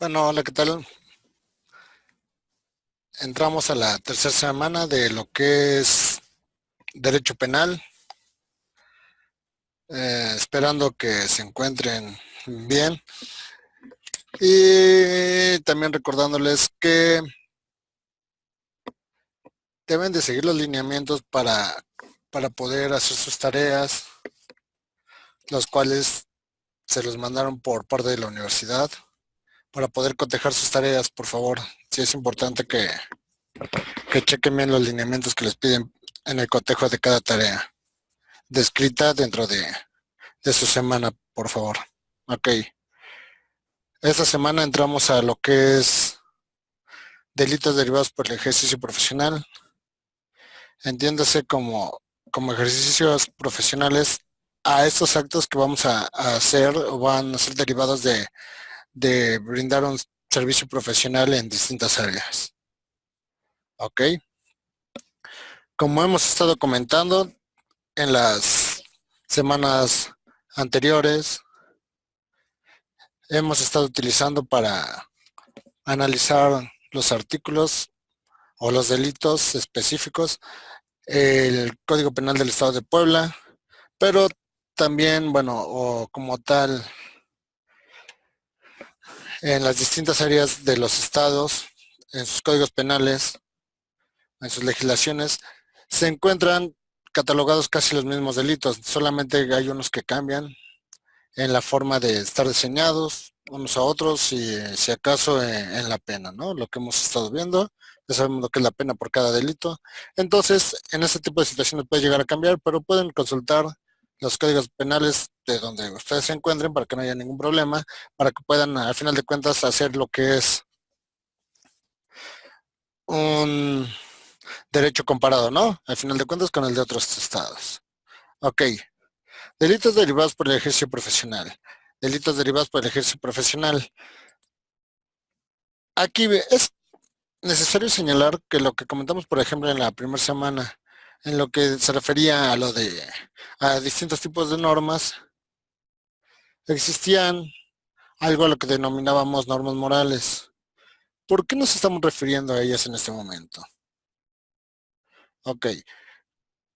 Bueno, hola, ¿qué tal? Entramos a la tercera semana de lo que es Derecho Penal, esperando que se encuentren bien y también recordándoles que deben de seguir los lineamientos para poder hacer sus tareas, los cuales se los mandaron por parte de la universidad. Para poder cotejar sus tareas, por favor, sí es importante que chequen bien los lineamientos que les piden en el cotejo de cada tarea, descrita dentro de su semana, por favor. Ok. Esta semana entramos a lo que es delitos derivados por el ejercicio profesional. Entiéndase como ejercicios profesionales a estos actos que vamos a hacer o van a ser derivados de brindar un servicio profesional en distintas áreas. Ok. Como hemos estado comentando en las semanas anteriores, hemos estado utilizando para analizar los artículos o los delitos específicos, el Código Penal del Estado de Puebla, pero también, bueno, o como tal, en las distintas áreas de los estados, en sus códigos penales, en sus legislaciones, se encuentran catalogados casi los mismos delitos, solamente hay unos que cambian en la forma de estar diseñados unos a otros y si acaso en la pena, ¿no? Lo que hemos estado viendo, ya sabemos lo que es la pena por cada delito. Entonces, en este tipo de situaciones puede llegar a cambiar, pero pueden consultar los códigos penales de donde ustedes se encuentren para que no haya ningún problema, para que puedan al final de cuentas hacer lo que es un derecho comparado, ¿no? Al final de cuentas con el de otros estados. Ok, delitos derivados por el ejercicio profesional. Delitos derivados por el ejercicio profesional. Aquí es necesario señalar que lo que comentamos, por ejemplo, en la primera semana, en lo que se refería a lo de a distintos tipos de normas, existían algo a lo que denominábamos normas morales. ¿Por qué nos estamos refiriendo a ellas en este momento? Ok,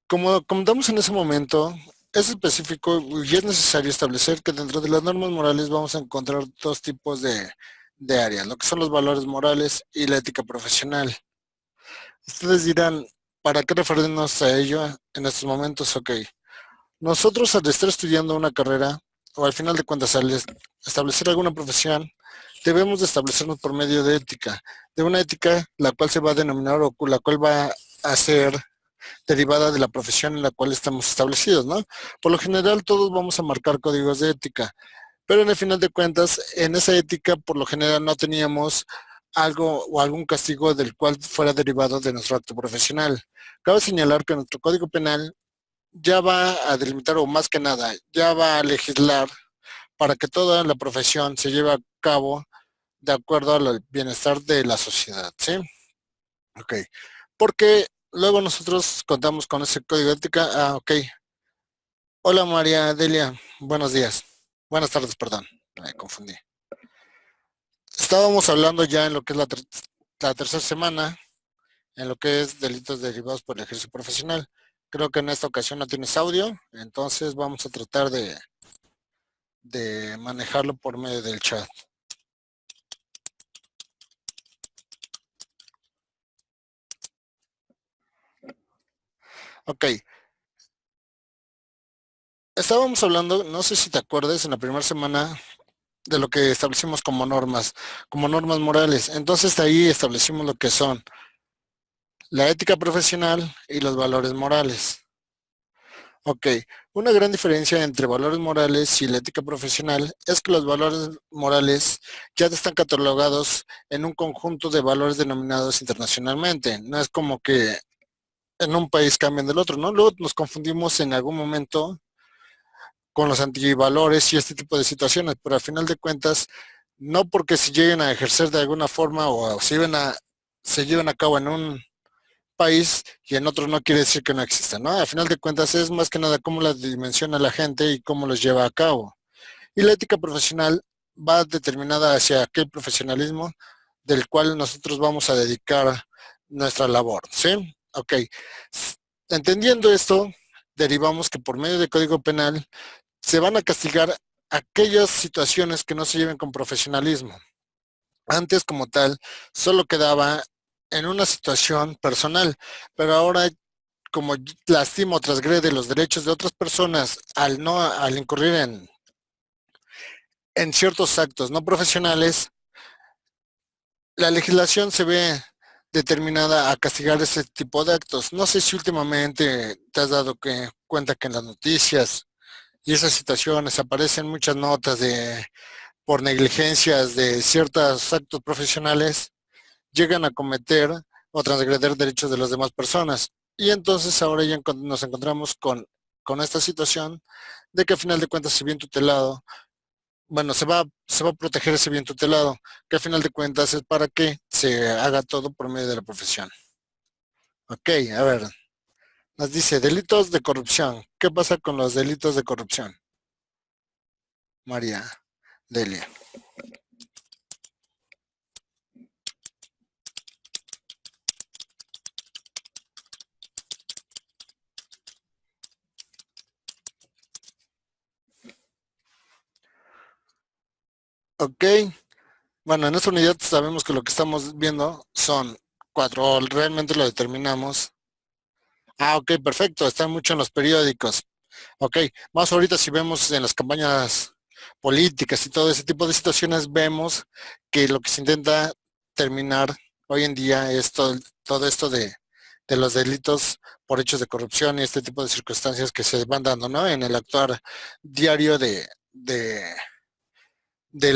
como comentamos en ese momento, es específico y es necesario establecer que dentro de las normas morales vamos a encontrar dos tipos de áreas, lo que son los valores morales y la ética profesional. Ustedes dirán, ¿para qué referirnos a ello en estos momentos? Ok, nosotros al estar estudiando una carrera, o al final de cuentas al establecer alguna profesión, debemos de establecernos por medio de ética, de una ética la cual se va a denominar o la cual va a ser derivada de la profesión en la cual estamos establecidos, ¿no? Por lo general todos vamos a marcar códigos de ética, pero en el final de cuentas, en esa ética por lo general no teníamos algo o algún castigo del cual fuera derivado de nuestro acto profesional. Cabe señalar que nuestro Código Penal ya va a delimitar, o más que nada, ya va a legislar para que toda la profesión se lleve a cabo de acuerdo al bienestar de la sociedad, ¿sí? Ok. Porque luego nosotros contamos con ese código de ética. Ah, ok. Hola María Delia, buenos días. Buenas tardes, perdón, me confundí. Estábamos hablando ya en lo que es la tercera semana, en lo que es delitos derivados por el ejercicio profesional. Creo que en esta ocasión no tienes audio, entonces vamos a tratar de manejarlo por medio del chat. Ok, estábamos hablando, no sé si te acuerdas, en la primera semana de lo que establecimos como normas morales. Entonces de ahí establecimos lo que son la ética profesional y los valores morales. Ok, una gran diferencia entre valores morales y la ética profesional es que los valores morales ya están catalogados en un conjunto de valores denominados internacionalmente. No es como que en un país cambien del otro, ¿no? Luego nos confundimos en algún momento con los antivalores y este tipo de situaciones, pero al final de cuentas, no porque se lleguen a ejercer de alguna forma o se lleven a cabo en un país y en otro no quiere decir que no exista, ¿no? Al final de cuentas es más que nada cómo la dimensiona la gente y cómo los lleva a cabo. Y la ética profesional va determinada hacia aquel profesionalismo del cual nosotros vamos a dedicar nuestra labor, ¿sí? Ok. Entendiendo esto, derivamos que por medio del Código Penal se van a castigar aquellas situaciones que no se lleven con profesionalismo. Antes, como tal, solo quedaba en una situación personal, pero ahora, como lastima o transgrede los derechos de otras personas al incurrir en ciertos actos no profesionales, la legislación se ve determinada a castigar ese tipo de actos. No sé si últimamente te has dado cuenta que en las noticias y esas situaciones aparecen muchas notas de por negligencias de ciertos actos profesionales llegan a cometer o transgredir derechos de las demás personas. Y entonces ahora ya nos encontramos con esta situación de que a final de cuentas, si bien tutelado, bueno, se va a proteger ese bien tutelado, que a final de cuentas es para que se haga todo por medio de la profesión. Ok, a ver, nos dice delitos de corrupción. ¿Qué pasa con los delitos de corrupción? María Delia. Ok, bueno, en esta unidad sabemos que lo que estamos viendo son cuatro, o realmente lo determinamos. Ah, ok, perfecto, está mucho en los periódicos. Ok, más ahorita si vemos en las campañas políticas y todo ese tipo de situaciones, vemos que lo que se intenta terminar hoy en día es todo esto de los delitos por hechos de corrupción y este tipo de circunstancias que se van dando, ¿no? En el actuar diario del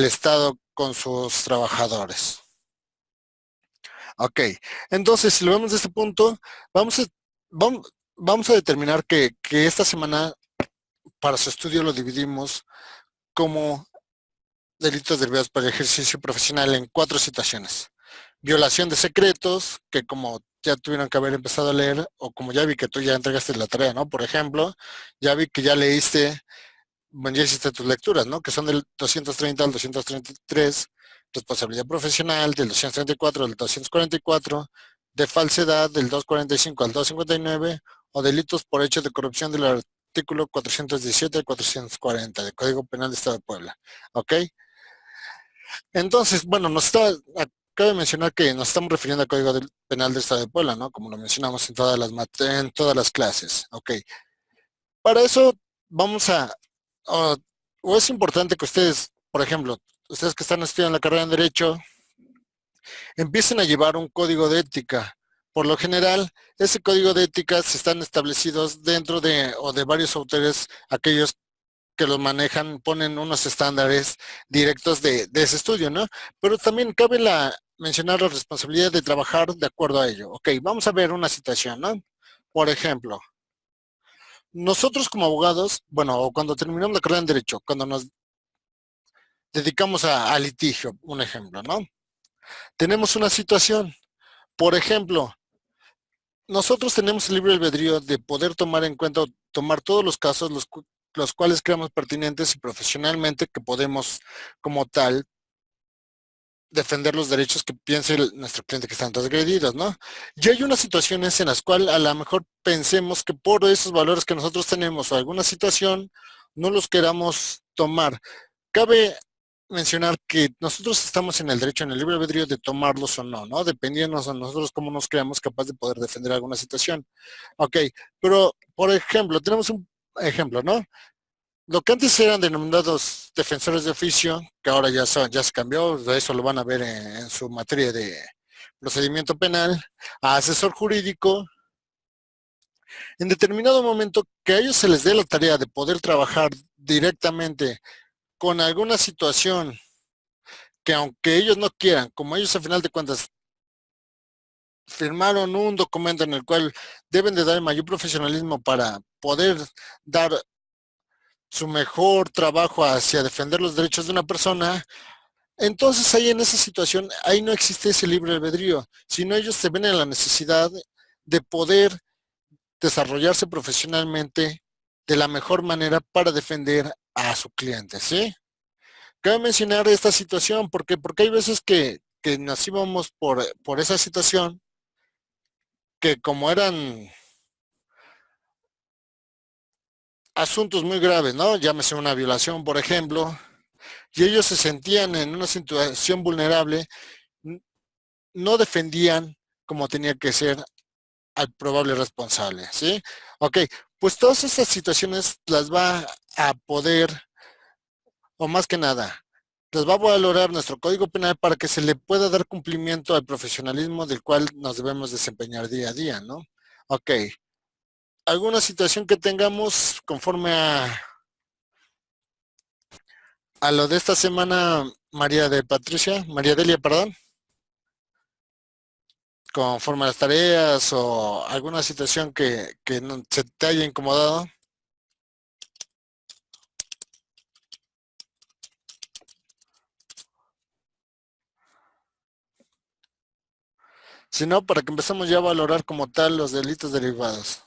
Estado con sus trabajadores. Ok, entonces si lo vemos de este punto, vamos a, vamos a determinar que esta semana para su estudio lo dividimos como delitos derivados por el ejercicio profesional en cuatro situaciones. Violación de secretos, que como ya tuvieron que haber empezado a leer, o como ya vi que tú ya entregaste la tarea, ¿no? Por ejemplo, ya vi que ya leíste, bueno, ya hiciste tus lecturas, ¿no? Que son del 230 al 233, responsabilidad profesional, del 234 al 244, de falsedad, del 245 al 259, o delitos por hechos de corrupción del artículo 417 al 440 del Código Penal de Estado de Puebla. ¿Ok? Entonces, bueno, cabe mencionar que nos estamos refiriendo al Código Penal del Estado de Puebla, ¿no? Como lo mencionamos en todas las clases. Ok. Para eso vamos o, o es importante que ustedes, por ejemplo, ustedes que están estudiando la carrera en Derecho, empiecen a llevar un código de ética. Por lo general, ese código de éticas están establecidos dentro o de varios autores, aquellos que los manejan, ponen unos estándares directos de ese estudio, ¿no? Pero también cabe mencionar la responsabilidad de trabajar de acuerdo a ello. Ok, vamos a ver una situación, ¿no? Por ejemplo, nosotros como abogados, bueno, o cuando terminamos la carrera en Derecho, cuando nos dedicamos a litigio, un ejemplo, ¿no? Tenemos una situación, por ejemplo, nosotros tenemos el libre albedrío de poder tomar en cuenta, tomar todos los casos, los cuales creamos pertinentes y profesionalmente que podemos como tal defender los derechos que piense nuestro cliente que están transgredidos, ¿no? Y hay unas situaciones en las cuales a lo mejor pensemos que por esos valores que nosotros tenemos o alguna situación no los queramos tomar. Cabe mencionar que nosotros estamos en el derecho, en el libre albedrío de tomarlos o no, ¿no? Dependiendo de nosotros cómo nos creamos capaz de poder defender alguna situación. Ok, pero por ejemplo, tenemos un ejemplo, ¿no? Lo que antes eran denominados defensores de oficio, que ahora ya se cambió, de eso lo van a ver en su materia de procedimiento penal, a asesor jurídico, en determinado momento que a ellos se les dé la tarea de poder trabajar directamente con alguna situación que aunque ellos no quieran, como ellos al final de cuentas firmaron un documento en el cual deben de dar el mayor profesionalismo para poder dar su mejor trabajo hacia defender los derechos de una persona, entonces ahí en esa situación, ahí no existe ese libre albedrío, sino ellos se ven en la necesidad de poder desarrollarse profesionalmente de la mejor manera para defender a su cliente, ¿sí? Cabe mencionar esta situación, porque hay veces que nos íbamos por esa situación, que como eran asuntos muy graves, ¿no? Llámese una violación, por ejemplo, y ellos se sentían en una situación vulnerable, no defendían como tenía que ser al probable responsable, ¿sí? Ok, pues todas estas situaciones las va a poder, o más que nada, las va a valorar nuestro Código Penal para que se le pueda dar cumplimiento al profesionalismo del cual nos debemos desempeñar día a día, ¿no? Ok, alguna situación que tengamos conforme a lo de esta semana, María Delia, perdón, conforme a las tareas o alguna situación que no, se te haya incomodado. Si no, para que empecemos ya a valorar como tal los delitos derivados.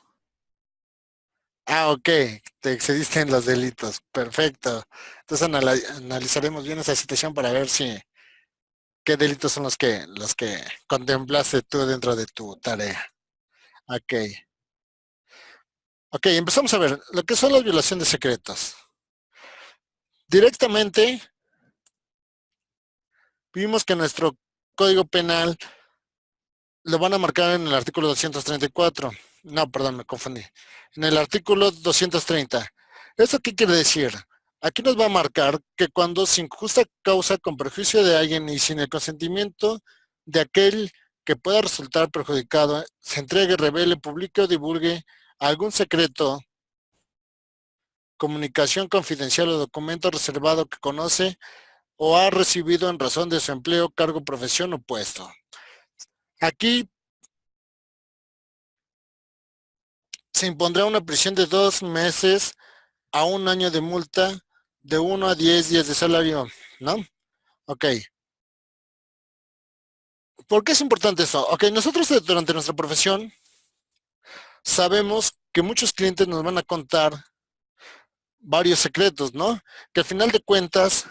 Ah, ok, te excediste en los delitos. Perfecto. Entonces analizaremos bien esa situación para ver si qué delitos son los que contemplaste tú dentro de tu tarea. Ok. Ok, empezamos a ver lo que son las violaciones de secretos. Directamente vimos que nuestro Código Penal lo van a marcar en el artículo 234. No, perdón, me confundí. En el artículo 230. ¿Eso qué quiere decir? Aquí nos va a marcar que cuando sin justa causa, con perjuicio de alguien y sin el consentimiento de aquel que pueda resultar perjudicado, se entregue, revele, publique o divulgue algún secreto, comunicación confidencial o documento reservado que conoce o ha recibido en razón de su empleo, cargo, profesión o puesto. Aquí se impondrá una prisión de 2 meses a 1 año de multa de 1 a 10 días de salario, ¿no? Ok. ¿Por qué es importante eso? Ok, nosotros durante nuestra profesión sabemos que muchos clientes nos van a contar varios secretos, ¿no? Que al final de cuentas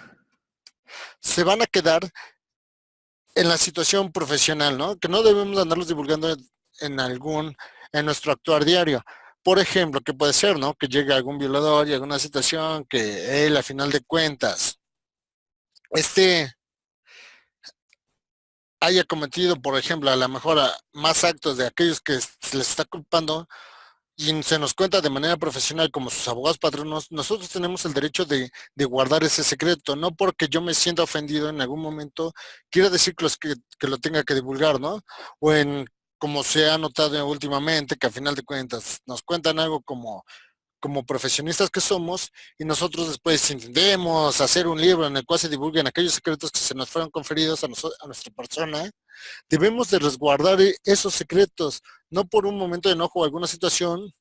se van a quedar en la situación profesional, ¿no? Que no debemos andarlos divulgando en nuestro actuar diario. Por ejemplo, que puede ser, ¿no? Que llegue algún violador y alguna situación que él, a final de cuentas, este haya cometido, por ejemplo, a lo mejor más actos de aquellos que se les está culpando y se nos cuenta de manera profesional como sus abogados patronos, nosotros tenemos el derecho de guardar ese secreto, no porque yo me sienta ofendido en algún momento, quiere decir que lo tenga que divulgar, ¿no? O en, como se ha notado últimamente, que a final de cuentas nos cuentan algo como profesionistas que somos y nosotros después intentemos hacer un libro en el cual se divulguen aquellos secretos que se nos fueron conferidos a nuestra persona. Debemos de resguardar esos secretos, no por un momento de enojo o alguna situación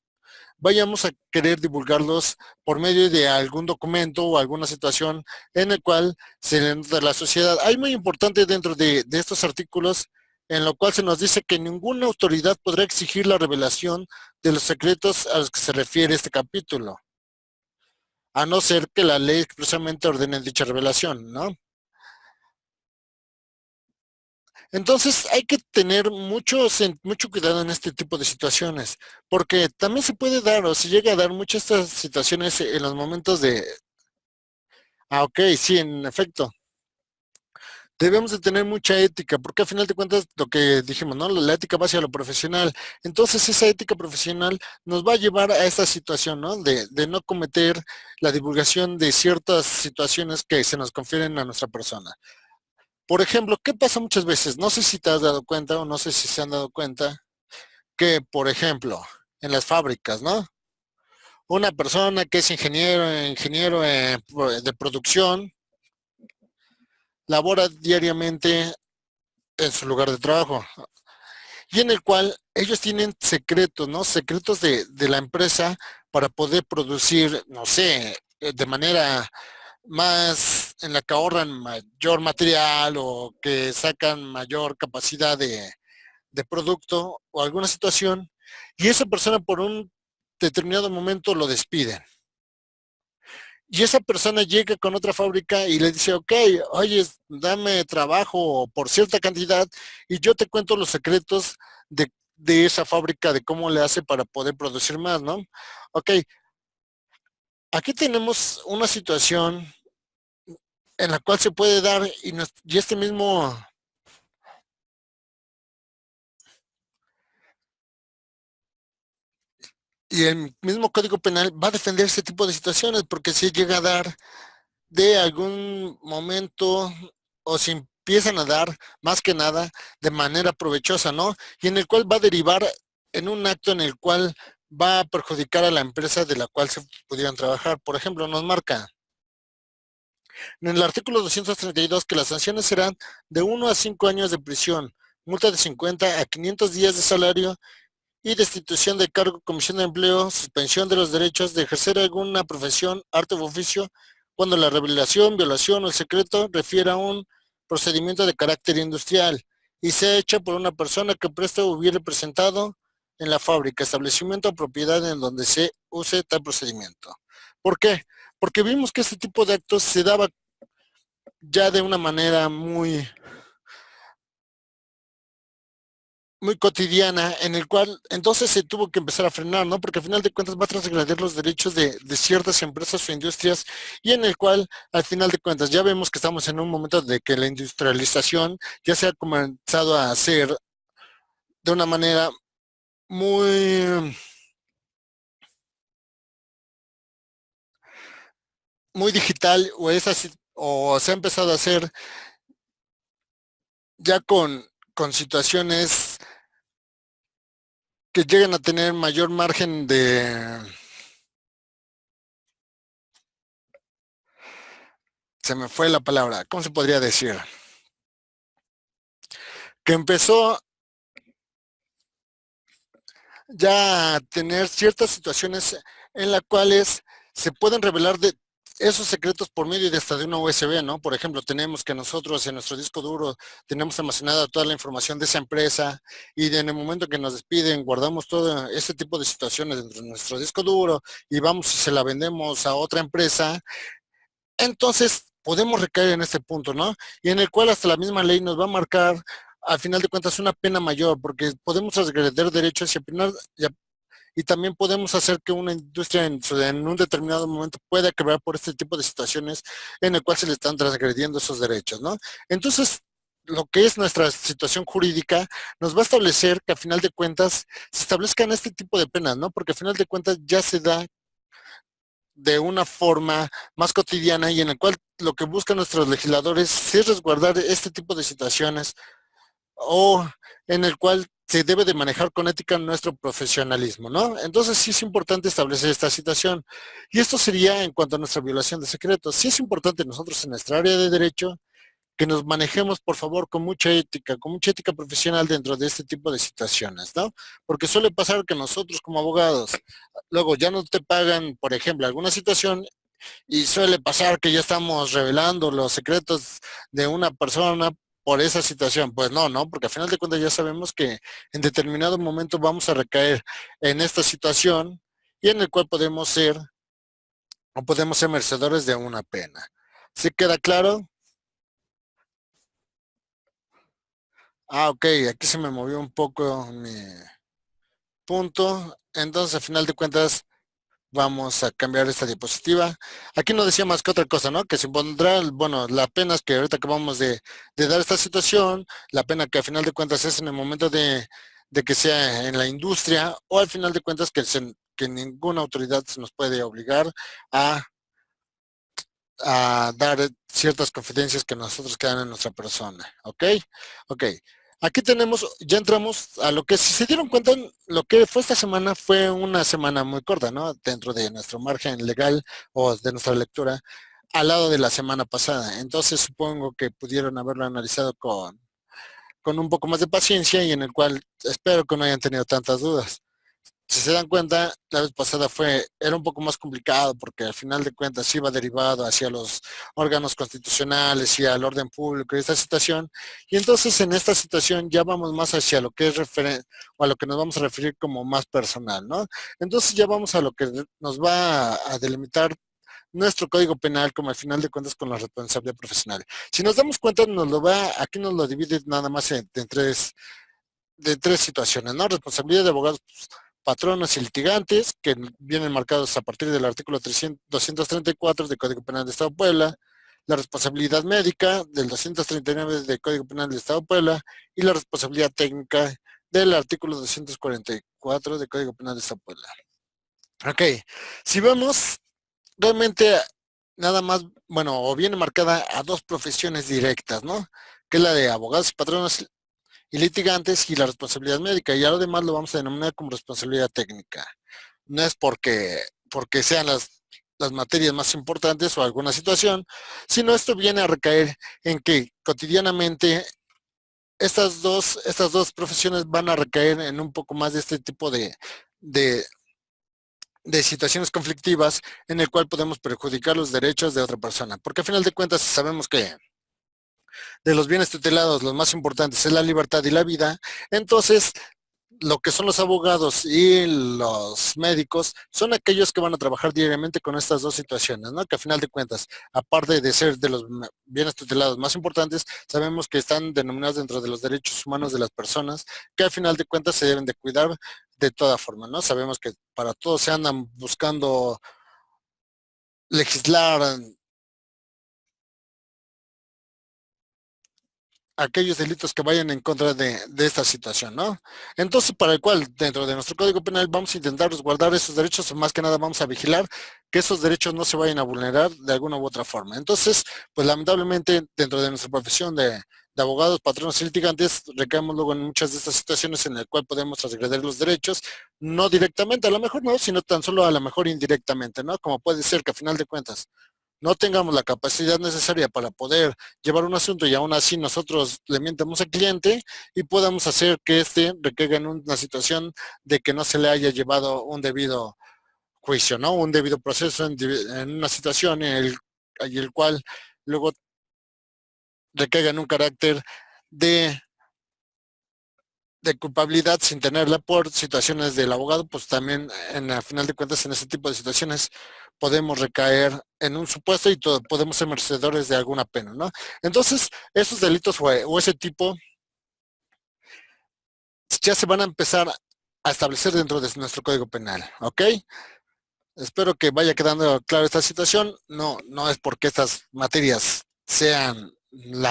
vayamos a querer divulgarlos por medio de algún documento o alguna situación en el cual se le nota a la sociedad. Hay muy importante dentro de estos artículos en lo cual se nos dice que ninguna autoridad podrá exigir la revelación de los secretos a los que se refiere este capítulo, a no ser que la ley expresamente ordene dicha revelación, ¿no? Entonces hay que tener mucho cuidado en este tipo de situaciones, porque también se puede dar o se llega a dar muchas estas situaciones en los momentos de, ok, sí, en efecto, debemos de tener mucha ética, porque al final de cuentas lo que dijimos, ¿no? La ética va hacia lo profesional. Entonces esa ética profesional nos va a llevar a esta situación, ¿no? De no cometer la divulgación de ciertas situaciones que se nos confieren a nuestra persona. Por ejemplo, ¿qué pasa muchas veces? No sé si te has dado cuenta o no sé si se han dado cuenta que, por ejemplo, en las fábricas, ¿no? Una persona que es ingeniero de producción, labora diariamente en su lugar de trabajo y en el cual ellos tienen secretos, ¿no? Secretos de la empresa para poder producir, no sé, de manera más en la que ahorran mayor material o que sacan mayor capacidad de producto o alguna situación y esa persona por un determinado momento lo despiden. y esa persona llega con otra fábrica y le dice, ok, oye, dame trabajo por cierta cantidad y yo te cuento los secretos de esa fábrica, de cómo le hace para poder producir más, ¿no? Ok, aquí tenemos una situación en la cual se puede dar y este mismo y el mismo Código Penal va a defender ese tipo de situaciones porque si llega a dar de algún momento o se empiezan a dar más que nada de manera provechosa, ¿no? Y en el cual va a derivar en un acto en el cual va a perjudicar a la empresa de la cual se pudieran trabajar. Por ejemplo, nos marca en el artículo 232 que las sanciones serán de 1 a 5 años de prisión, multa de 50 a 500 días de salario y destitución de cargo, comisión de empleo, suspensión de los derechos de ejercer alguna profesión, arte o oficio, cuando la revelación, violación o el secreto refiera a un procedimiento de carácter industrial y sea hecha por una persona que preste o hubiere presentado en la fábrica, establecimiento o propiedad en donde se use tal procedimiento. ¿Por qué? Porque vimos que este tipo de actos se daba ya de una manera muy cotidiana, en el cual entonces se tuvo que empezar a frenar, ¿no? Porque al final de cuentas va a transgredir los derechos de ciertas empresas o industrias y en el cual al final de cuentas ya vemos que estamos en un momento de que la industrialización ya se ha comenzado a hacer de una manera muy, muy digital o es así, o se ha empezado a hacer ya con situaciones que llegan a tener mayor margen se me fue la palabra, ¿cómo se podría decir? Que empezó ya tener ciertas situaciones en las cuales se pueden revelar de esos secretos por medio de hasta de una USB, ¿no? Por ejemplo, tenemos que nosotros en nuestro disco duro tenemos almacenada toda la información de esa empresa y en el momento que nos despiden guardamos todo ese tipo de situaciones dentro de nuestro disco duro y vamos y se la vendemos a otra empresa, entonces podemos recaer en este punto, ¿no? Y en el cual hasta la misma ley nos va a marcar al final de cuentas una pena mayor, porque podemos transgredir derechos y también podemos hacer que una industria en un determinado momento pueda quebrar por este tipo de situaciones en el cual se le están transgrediendo esos derechos, ¿no? Entonces, lo que es nuestra situación jurídica nos va a establecer que a final de cuentas se establezcan este tipo de penas, ¿no? Porque a final de cuentas ya se da de una forma más cotidiana y en el cual lo que buscan nuestros legisladores es resguardar este tipo de situaciones o en el cual se debe de manejar con ética nuestro profesionalismo, ¿no? Entonces sí es importante establecer esta situación. Y esto sería en cuanto a nuestra violación de secretos. Sí es importante nosotros en nuestra área de derecho que nos manejemos, por favor, con mucha ética profesional dentro de este tipo de situaciones, ¿no? Porque suele pasar que nosotros como abogados, luego ya no te pagan, por ejemplo, alguna situación y suele pasar que ya estamos revelando los secretos de una persona por esa situación. Pues no, no, porque al final de cuentas ya sabemos que en determinado momento vamos a recaer en esta situación y en el cual podemos ser o podemos ser merecedores de una pena. ¿Sí queda claro? Ah, ok, aquí se me movió un poco mi punto. Entonces, al final de cuentas, vamos a cambiar esta diapositiva. Aquí no decía más que otra cosa, ¿no? Que se impondrá, bueno, la pena que ahorita acabamos de dar esta situación, la pena que al final de cuentas es en el momento de que sea en la industria o al final de cuentas que ninguna autoridad se nos puede obligar a, a dar ciertas confidencias que nosotros quedan en nuestra persona, ¿ok? Ok. Aquí tenemos, ya entramos a lo que, si se dieron cuenta, lo que fue esta semana fue una semana muy corta, ¿no? Dentro de nuestro margen legal o de nuestra lectura, al lado de la semana pasada. Entonces supongo que pudieron haberlo analizado con un poco más de paciencia y en el cual espero que no hayan tenido tantas dudas. Si se dan cuenta, la vez pasada era un poco más complicado porque al final de cuentas iba derivado hacia los órganos constitucionales y al orden público y esta situación. Y entonces en esta situación ya vamos más hacia lo que es referente o a lo que nos vamos a referir como más personal, ¿no? Entonces ya vamos a lo que nos va a delimitar nuestro código penal como al final de cuentas con la responsabilidad profesional. Si nos damos cuenta, aquí nos lo divide nada más de tres situaciones, ¿no? Responsabilidad de abogados, patronos y litigantes, que vienen marcados a partir del artículo 234 del Código Penal de Estado de Puebla, la responsabilidad médica del 239 del Código Penal del Estado de Puebla y la responsabilidad técnica del artículo 244 del Código Penal de Estado de Puebla. Ok, si vemos, realmente nada más, bueno, o viene marcada a dos profesiones directas, ¿no? Que es la de abogados y patronos y litigantes y la responsabilidad médica, y a lo demás lo vamos a denominar como responsabilidad técnica. No es porque sean las materias más importantes o alguna situación, sino esto viene a recaer en que cotidianamente estas dos profesiones van a recaer en un poco más de este tipo de, de situaciones conflictivas en el cual podemos perjudicar los derechos de otra persona, porque a final de cuentas sabemos que de los bienes tutelados los más importantes es la libertad y la vida. Entonces lo que son los abogados y los médicos son aquellos que van a trabajar diariamente con estas dos situaciones, ¿no? Que a final de cuentas, aparte de ser de los bienes tutelados más importantes, sabemos que están denominados dentro de los derechos humanos de las personas, que a final de cuentas se deben de cuidar de toda forma, ¿no? Sabemos que para todos se andan buscando legislar aquellos delitos que vayan en contra de esta situación, ¿no? Entonces, para el cual, dentro de nuestro Código Penal, vamos a intentar resguardar esos derechos, o más que nada vamos a vigilar que esos derechos no se vayan a vulnerar de alguna u otra forma. Entonces, pues lamentablemente, dentro de nuestra profesión de abogados, patronos y litigantes, recaemos luego en muchas de estas situaciones en las cuales podemos transgredir los derechos, no directamente, a lo mejor no, sino tan solo a lo mejor indirectamente, ¿no? Como puede ser que a final de cuentas no tengamos la capacidad necesaria para poder llevar un asunto y aún así nosotros le mientamos al cliente y podamos hacer que éste recaiga en una situación de que no se le haya llevado un debido juicio, ¿no? Un debido proceso en una situación en el cual luego recaiga en un carácter de de culpabilidad sin tenerla por situaciones del abogado, pues también a final de cuentas en ese tipo de situaciones podemos recaer en un supuesto y podemos ser merecedores de alguna pena, ¿no? Entonces, esos delitos o ese tipo ya se van a empezar a establecer dentro de nuestro Código Penal, ¿ok? Espero que vaya quedando clara esta situación. No, no es porque estas materias sean de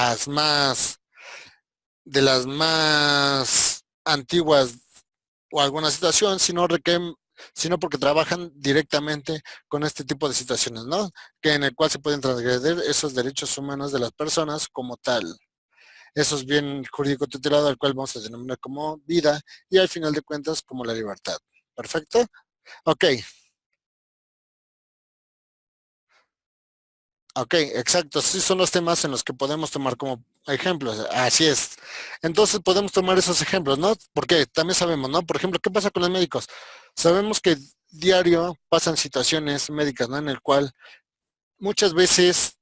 las más antiguas o alguna situación, sino porque trabajan directamente con este tipo de situaciones, ¿no? Que en el cual se pueden transgredir esos derechos humanos de las personas como tal. Eso es bien jurídico tutelado, al cual vamos a denominar como vida y al final de cuentas como la libertad. ¿Perfecto? Ok, ok, exacto. Sí son los temas en los que podemos tomar como ejemplos. Así es. Entonces podemos tomar esos ejemplos, ¿no? Porque también sabemos, ¿no? Por ejemplo, ¿qué pasa con los médicos? Sabemos que diario pasan situaciones médicas, ¿no? En el cual muchas veces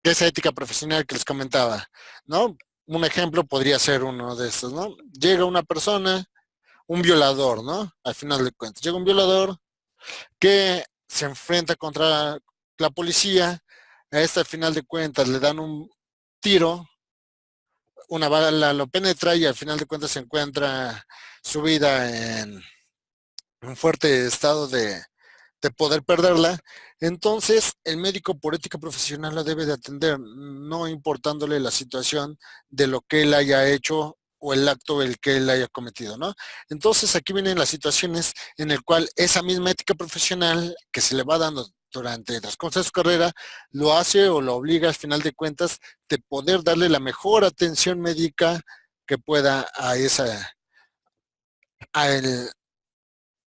esa ética profesional que les comentaba, ¿no? Un ejemplo podría ser uno de estos, ¿no? Llega una persona, un violador, ¿no? Al final de cuentas, llega un violador que se enfrenta contra la policía, a este al final de cuentas le dan un tiro, una bala lo penetra y al final de cuentas se encuentra su vida en un fuerte estado de poder perderla. Entonces, el médico por ética profesional la debe de atender, no importándole la situación de lo que él haya hecho o el acto el que él haya cometido, ¿no? Entonces, aquí vienen las situaciones en el cual esa misma ética profesional que se le va dando durante el transcurso de su carrera, lo hace o lo obliga al final de cuentas de poder darle la mejor atención médica que pueda a el,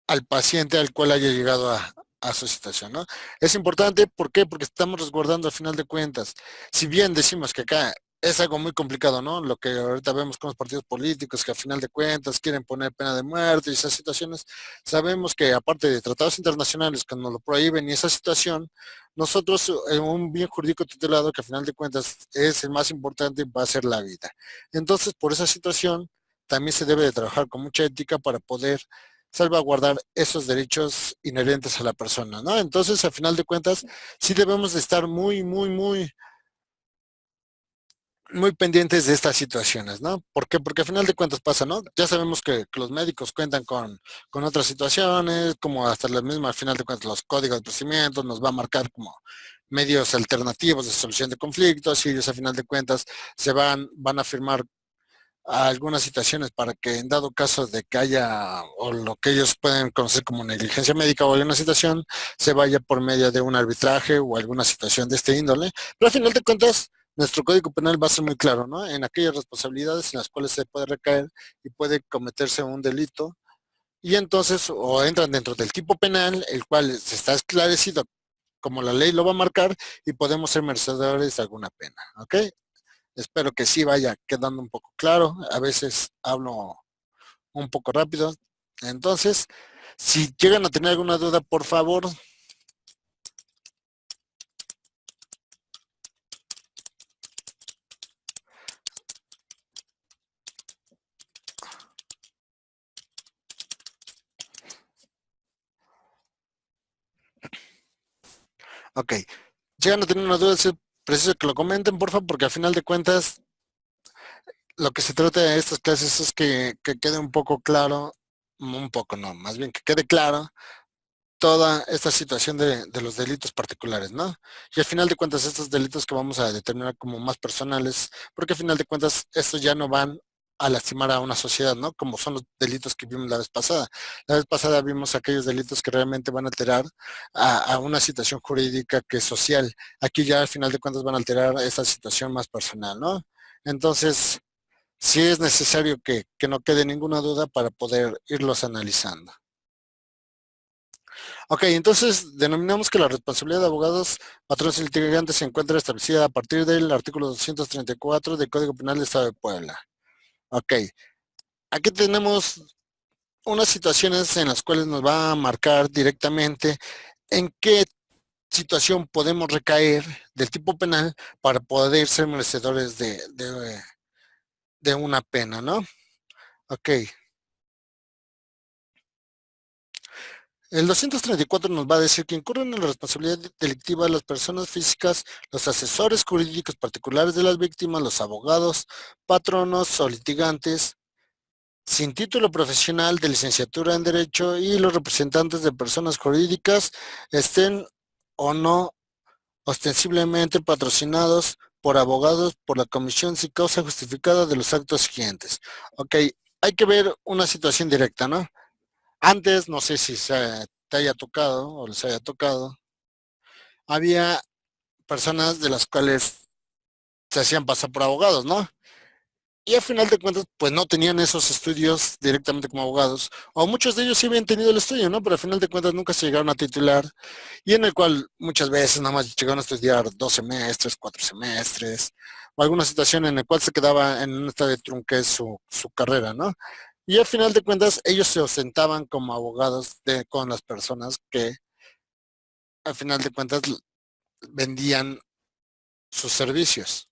al paciente al cual haya llegado a su situación, ¿no? Es importante, ¿por qué? Porque estamos resguardando al final de cuentas. Si bien decimos que acá es algo muy complicado, ¿no? Lo que ahorita vemos con los partidos políticos que al final de cuentas quieren poner pena de muerte y esas situaciones, sabemos que aparte de tratados internacionales que nos lo prohíben y esa situación, nosotros en un bien jurídico tutelado que al final de cuentas es el más importante va a ser la vida. Entonces, por esa situación, también se debe de trabajar con mucha ética para poder salvaguardar esos derechos inherentes a la persona, ¿no? Entonces, a final de cuentas, sí debemos de estar muy pendientes de estas situaciones, ¿no? ¿Por qué? Porque al final de cuentas pasa, ¿no? Ya sabemos que los médicos cuentan con otras situaciones, como hasta la misma, al final de cuentas, los códigos de procedimientos nos va a marcar como medios alternativos de solución de conflictos y ellos, al final de cuentas, van a firmar algunas situaciones para que en dado caso de que haya o lo que ellos pueden conocer como negligencia médica o alguna situación, se vaya por medio de un arbitraje o alguna situación de este índole. Pero al final de cuentas, nuestro código penal va a ser muy claro, ¿no? En aquellas responsabilidades en las cuales se puede recaer y puede cometerse un delito y entonces o entran dentro del tipo penal, el cual se está esclarecido como la ley lo va a marcar y podemos ser merecedores de alguna pena, ¿ok? Espero que sí vaya quedando un poco claro. A veces hablo un poco rápido. Entonces, si llegan a tener alguna duda, por favor. Ok. Llegan a tener una duda, es preciso que lo comenten, por favor, porque al final de cuentas, lo que se trata de estas clases es que quede un poco claro, un poco no, más bien que quede claro toda esta situación de los delitos particulares, ¿no? Y al final de cuentas, estos delitos que vamos a determinar como más personales, porque al final de cuentas, estos ya no van a lastimar a una sociedad, ¿no? Como son los delitos que vimos la vez pasada. La vez pasada vimos aquellos delitos que realmente van a alterar a una situación jurídica que es social. Aquí ya al final de cuentas van a alterar esa situación más personal, ¿no? Entonces, sí es necesario que no quede ninguna duda para poder irlos analizando. Ok, entonces denominamos que la responsabilidad de abogados, patrones y litigantes se encuentra establecida a partir del artículo 234 del Código Penal del Estado de Puebla. Ok, aquí tenemos unas situaciones en las cuales nos va a marcar directamente en qué situación podemos recaer del tipo penal para poder ser merecedores de una pena, ¿no? Ok, el 234 nos va a decir que incurren en la responsabilidad delictiva las personas físicas, los asesores jurídicos particulares de las víctimas, los abogados, patronos o litigantes, sin título profesional de licenciatura en Derecho y los representantes de personas jurídicas estén o no ostensiblemente patrocinados por abogados por la comisión sin causa justificada de los actos siguientes. Ok, hay que ver una situación directa, ¿no? Antes, no sé si te haya tocado o les haya tocado, había personas de las cuales se hacían pasar por abogados, ¿no? Y al final de cuentas, pues no tenían esos estudios directamente como abogados, o muchos de ellos sí habían tenido el estudio, ¿no? Pero al final de cuentas nunca se llegaron a titular, y en el cual muchas veces nada más llegaron a estudiar 2 semestres, 4 semestres, o alguna situación en la cual se quedaba en un estado de trunquez su carrera, ¿no? Y al final de cuentas, ellos se ostentaban como abogados con las personas que al final de cuentas vendían sus servicios.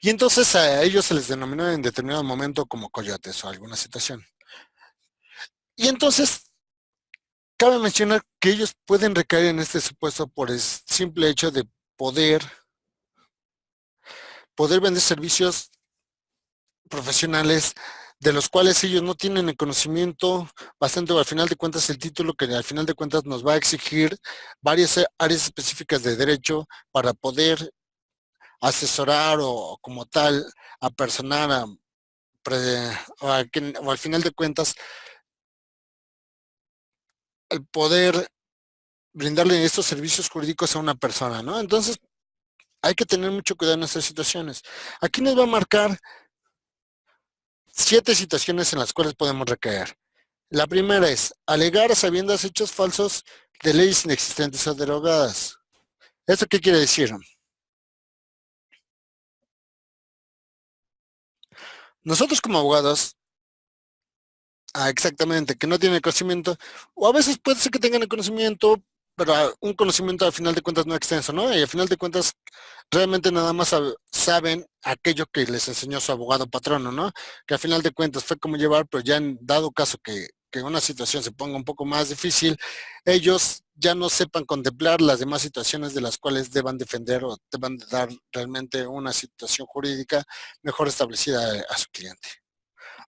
Y entonces a ellos se les denominó en determinado momento como coyotes o alguna situación. Y entonces cabe mencionar que ellos pueden recaer en este supuesto por el simple hecho de poder, poder vender servicios profesionales de los cuales ellos no tienen el conocimiento bastante, o al final de cuentas el título que al final de cuentas nos va a exigir varias áreas específicas de derecho para poder asesorar o como tal a personar o al final de cuentas el poder brindarle estos servicios jurídicos a una persona, ¿no? Entonces hay que tener mucho cuidado en estas situaciones. Aquí nos va a marcar 7 situaciones en las cuales podemos recaer. La primera es alegar sabiendas hechos falsos de leyes inexistentes o derogadas. ¿Esto qué quiere decir? Nosotros como abogados, exactamente, que no tienen conocimiento, o a veces puede ser que tengan el conocimiento, pero un conocimiento al final de cuentas no extenso, ¿no? Y al final de cuentas realmente nada más saben aquello que les enseñó su abogado patrono, ¿no? Que al final de cuentas fue como llevar, pero ya en dado caso que que una situación se ponga un poco más difícil, ellos ya no sepan contemplar las demás situaciones de las cuales deban defender o deban dar realmente una situación jurídica mejor establecida a su cliente.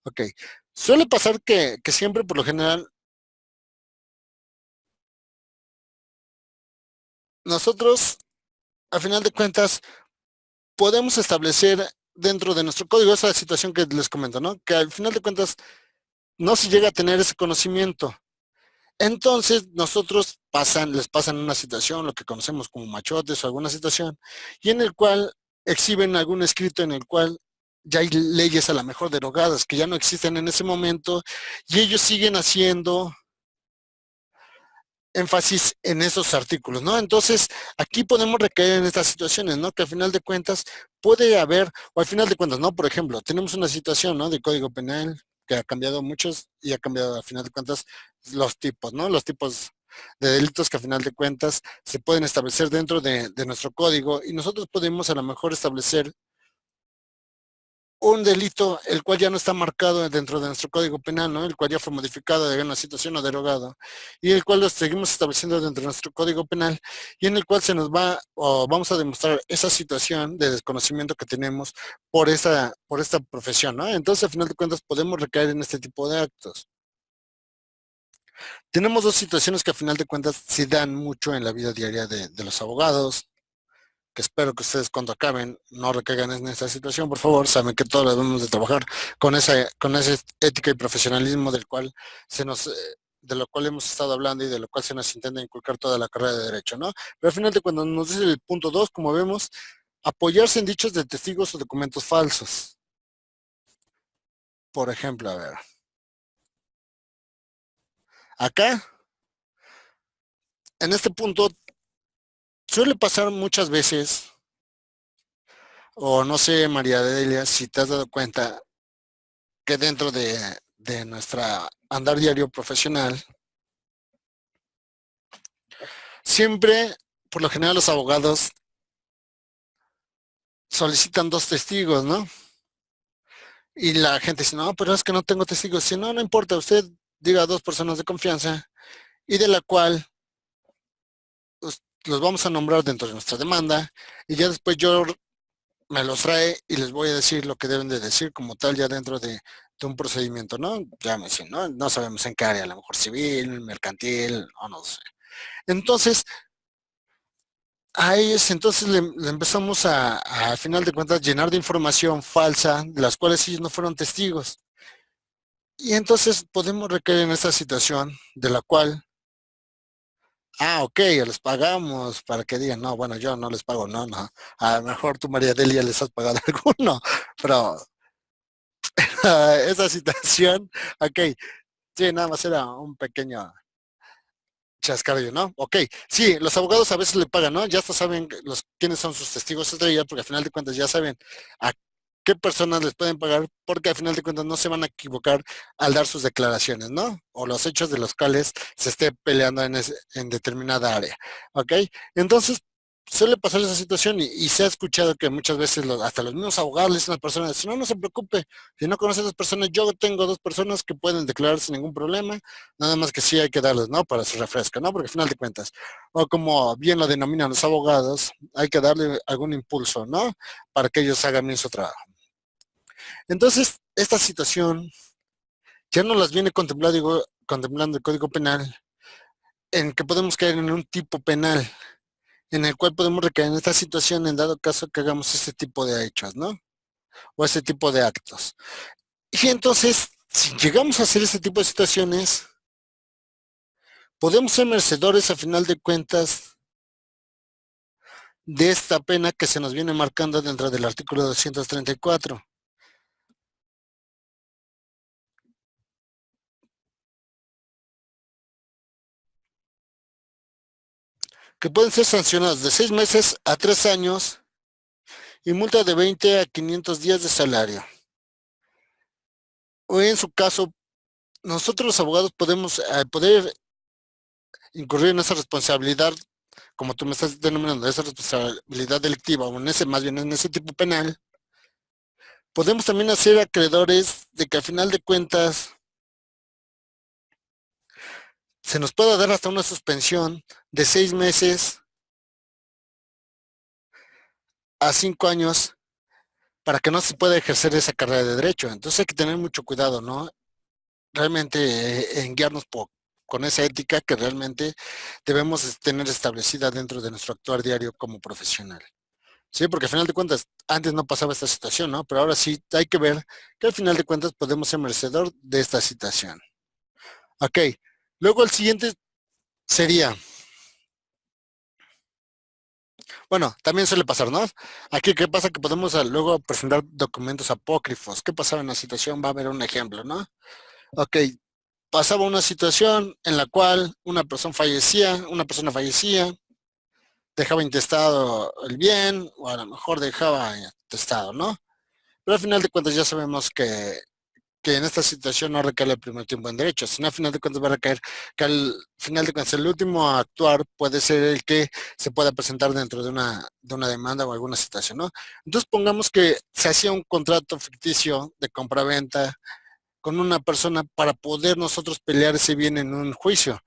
Ok. Suele pasar que siempre, por lo general, nosotros, a final de cuentas, podemos establecer dentro de nuestro código esa situación que les comento, ¿no? Que al final de cuentas no se llega a tener ese conocimiento. Entonces, nosotros les pasan una situación, lo que conocemos como machotes o alguna situación, y en el cual exhiben algún escrito en el cual ya hay leyes a lo mejor derogadas que ya no existen en ese momento, y ellos siguen haciendo énfasis en esos artículos, ¿no? Entonces, aquí podemos recaer en estas situaciones, ¿no? Que al final de cuentas puede haber, o al final de cuentas, ¿no? Por ejemplo, tenemos una situación, ¿no? De Código Penal que ha cambiado muchos y ha cambiado al final de cuentas los tipos, ¿no? Los tipos de delitos que al final de cuentas se pueden establecer dentro de nuestro código y nosotros podemos a lo mejor establecer un delito el cual ya no está marcado dentro de nuestro código penal, ¿no? El cual ya fue modificado de una situación o derogado, y el cual lo seguimos estableciendo dentro de nuestro código penal, y en el cual se nos va o vamos a demostrar esa situación de desconocimiento que tenemos por esta profesión, ¿no? Entonces, al final de cuentas, podemos recaer en este tipo de actos. Tenemos dos situaciones que al final de cuentas se dan mucho en la vida diaria de los abogados, que espero que ustedes cuando acaben no recaigan en esta situación, por favor, saben que todos debemos de trabajar con esa ética y profesionalismo del cual de lo cual hemos estado hablando y de lo cual se nos intenta inculcar toda la carrera de Derecho, ¿no? Pero al final de cuando nos dice el punto 2, como vemos, apoyarse en dichos de testigos o documentos falsos. Por ejemplo, a ver, acá, en este punto, suele pasar muchas veces, o no sé, María Delia, si te has dado cuenta, que dentro de nuestra andar diario profesional, siempre, por lo general, los abogados solicitan dos testigos, ¿no? Y la gente dice, no, pero es que no tengo testigos. Si no, no importa, usted diga a dos personas de confianza y de la cual los vamos a nombrar dentro de nuestra demanda y ya después yo me los trae y les voy a decir lo que deben de decir como tal ya dentro de un procedimiento, ¿no? Ya me dicen, ¿no? No sabemos en qué área, a lo mejor civil, mercantil, o no sé. Entonces, a ellos entonces le empezamos a final de cuentas, llenar de información falsa, de las cuales ellos no fueron testigos. Y entonces podemos recaer en esta situación de la cual, ok, les pagamos para que digan, no, bueno, yo no les pago, no, no. A lo mejor tú, María Delia, les has pagado alguno, pero esa situación, ok, sí, nada más era un pequeño chascarrillo, ¿no? Ok, sí, los abogados a veces le pagan, ¿no? Ya hasta saben quiénes son sus testigos estrellas, porque al final de cuentas ya saben a qué personas les pueden pagar, porque al final de cuentas no se van a equivocar al dar sus declaraciones, ¿no? O los hechos de los cuales se esté peleando en determinada área, ¿ok? Entonces, suele pasar esa situación y se ha escuchado que muchas veces hasta los mismos abogados le dicen a las personas, no, no se preocupe, si no conoce a esas personas, yo tengo dos personas que pueden declarar sin ningún problema, nada más que sí hay que darles, ¿no? Para su refresco, ¿no? Porque al final de cuentas, o como bien lo denominan los abogados, hay que darle algún impulso, ¿no? Para que ellos hagan bien su trabajo. Entonces, esta situación ya no las viene contemplando el Código Penal, en que podemos caer en un tipo penal, en el cual podemos recaer en esta situación en dado caso que hagamos este tipo de hechos, ¿no? O este tipo de actos. Y entonces, si llegamos a hacer este tipo de situaciones, podemos ser merecedores a final de cuentas de esta pena que se nos viene marcando dentro del artículo 234, que pueden ser sancionados de 6 meses a 3 años y multa de 20 a 500 días de salario. O en su caso, nosotros los abogados podemos poder incurrir en esa responsabilidad, como tú me estás denominando, esa responsabilidad delictiva, o en ese, más bien en ese tipo penal. Podemos también hacer acreedores de que al final de cuentas se nos puede dar hasta una suspensión de 6 meses a 5 años para que no se pueda ejercer esa carrera de derecho. Entonces hay que tener mucho cuidado, ¿no? Realmente en guiarnos con esa ética que realmente debemos tener establecida dentro de nuestro actuar diario como profesional. Sí, porque al final de cuentas, antes no pasaba esta situación, ¿no? Pero ahora sí hay que ver que al final de cuentas podemos ser merecedor de esta situación. Ok, luego el siguiente sería, bueno, también suele pasar, ¿no? Aquí, ¿qué pasa? Que podemos luego presentar documentos apócrifos. ¿Qué pasaba en la situación? Va a haber un ejemplo, ¿no? Ok, pasaba una situación en la cual una persona fallecía, dejaba intestado el bien, o a lo mejor dejaba intestado, ¿no? Pero al final de cuentas ya sabemos que en esta situación no recae el primer tiempo en derechos, sino al final de cuentas va a recaer que al final de cuentas el último a actuar puede ser el que se pueda presentar dentro de una demanda o alguna situación, ¿no? Entonces pongamos que se hacía un contrato ficticio de compraventa con una persona para poder nosotros pelear ese bien en un juicio.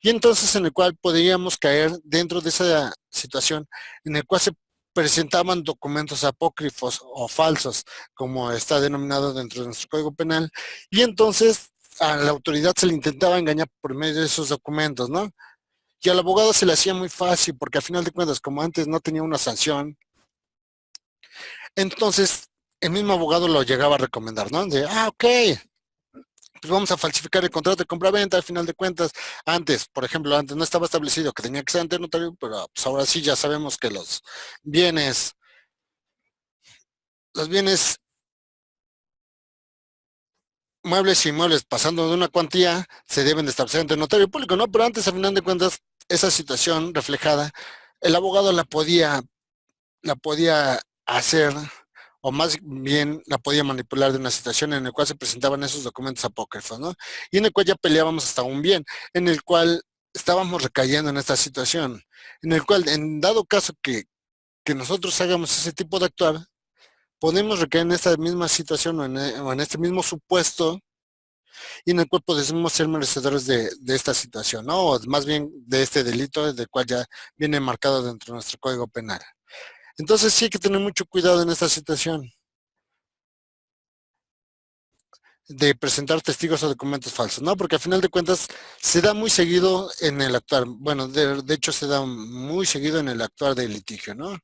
Y entonces en el cual podríamos caer dentro de esa situación en el cual se presentaban documentos apócrifos o falsos, como está denominado dentro de nuestro Código Penal, y entonces a la autoridad se le intentaba engañar por medio de esos documentos, ¿no? Y al abogado se le hacía muy fácil, porque al final de cuentas, como antes no tenía una sanción, entonces el mismo abogado lo llegaba a recomendar, ¿no? De, ok, pues vamos a falsificar el contrato de compra-venta, al final de cuentas, antes, por ejemplo, antes no estaba establecido que tenía que ser ante notario, pero pues ahora sí ya sabemos que bienes, los bienes muebles y inmuebles pasando de una cuantía se deben de establecer ante notario público, ¿no? Pero antes, al final de cuentas, esa situación reflejada, el abogado la podía hacer, o más bien la podía manipular de una situación en la cual se presentaban esos documentos apócrifos, ¿no? Y en el cual ya peleábamos hasta un bien, en el cual estábamos recayendo en esta situación, en el cual, en dado caso que nosotros hagamos ese tipo de actuar, podemos recaer en esta misma situación o en este mismo supuesto y en el cual podemos ser merecedores de esta situación, ¿no? O más bien de este delito del cual ya viene marcado dentro de nuestro Código Penal. Entonces sí hay que tener mucho cuidado en esta situación de presentar testigos o documentos falsos, ¿no? Porque al final de cuentas se da muy seguido en el actuar, bueno, de hecho se da muy seguido en el actuar del litigio, ¿no?